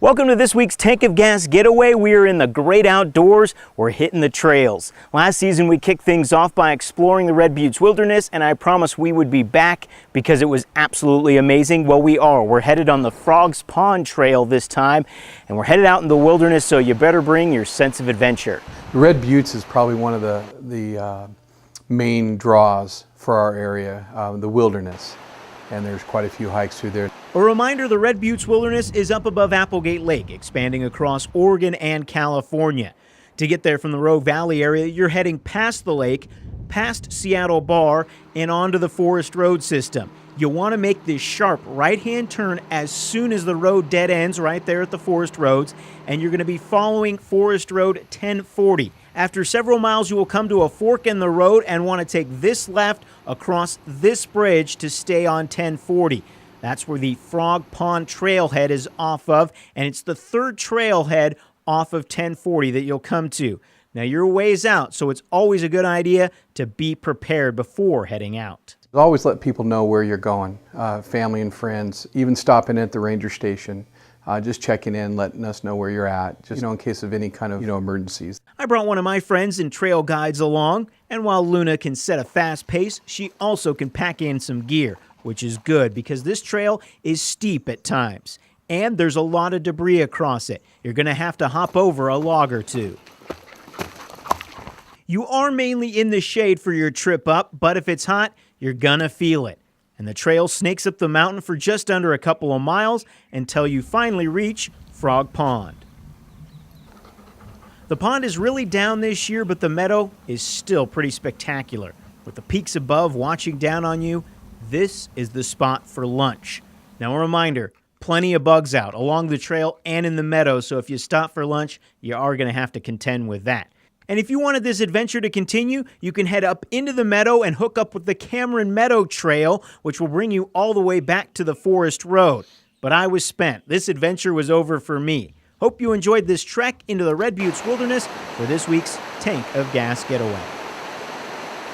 Welcome to this week's Tank of Gas Getaway. We are in the great outdoors. We're hitting the trails. Last season we kicked things off by exploring the Red Buttes Wilderness, and I promised we would be back because it was absolutely amazing. Well, we are. We're headed on the Frogs Pond Trail this time, and we're headed out in the wilderness, so you better bring your sense of adventure. The Red Buttes is probably one of the main draws for our area, the wilderness, and there's quite a few hikes through there. A reminder, the Red Buttes Wilderness is up above Applegate Lake, expanding across Oregon and California. To get there from the Rogue Valley area, you're heading past the lake, past Seattle Bar, and onto the Forest Road system. You'll want to make this sharp right-hand turn as soon as the road dead ends right there at the Forest Roads, and you're going to be following Forest Road 1040. After several miles, you will come to a fork in the road and want to take this left across this bridge to stay on 1040. That's where the Frog Pond Trailhead is off of, and it's the third trailhead off of 1040 that you'll come to. Now, you're ways out, so it's always a good idea to be prepared before heading out. Always let people know where you're going, family and friends, even stopping at the ranger station, just checking in, letting us know where you're at, just in case of any kind of emergencies. I brought one of my friends and trail guides along, and while Luna can set a fast pace, she also can pack in some gear, which is good because this trail is steep at times, and there's a lot of debris across it. You're going to have to hop over a log or two. You are mainly in the shade for your trip up, but if it's hot, you're gonna feel it. And the trail snakes up the mountain for just under a couple of miles until you finally reach Frog Pond. The pond is really down this year, but the meadow is still pretty spectacular. With the peaks above watching down on you, this is the spot for lunch. Now a reminder, plenty of bugs out along the trail and in the meadow, so if you stop for lunch, you are gonna have to contend with that. And if you wanted this adventure to continue, you can head up into the meadow and hook up with the Cameron Meadow Trail, which will bring you all the way back to the Forest Road. But I was spent. This adventure was over for me. Hope you enjoyed this trek into the Red Buttes Wilderness for this week's Tank of Gas Getaway.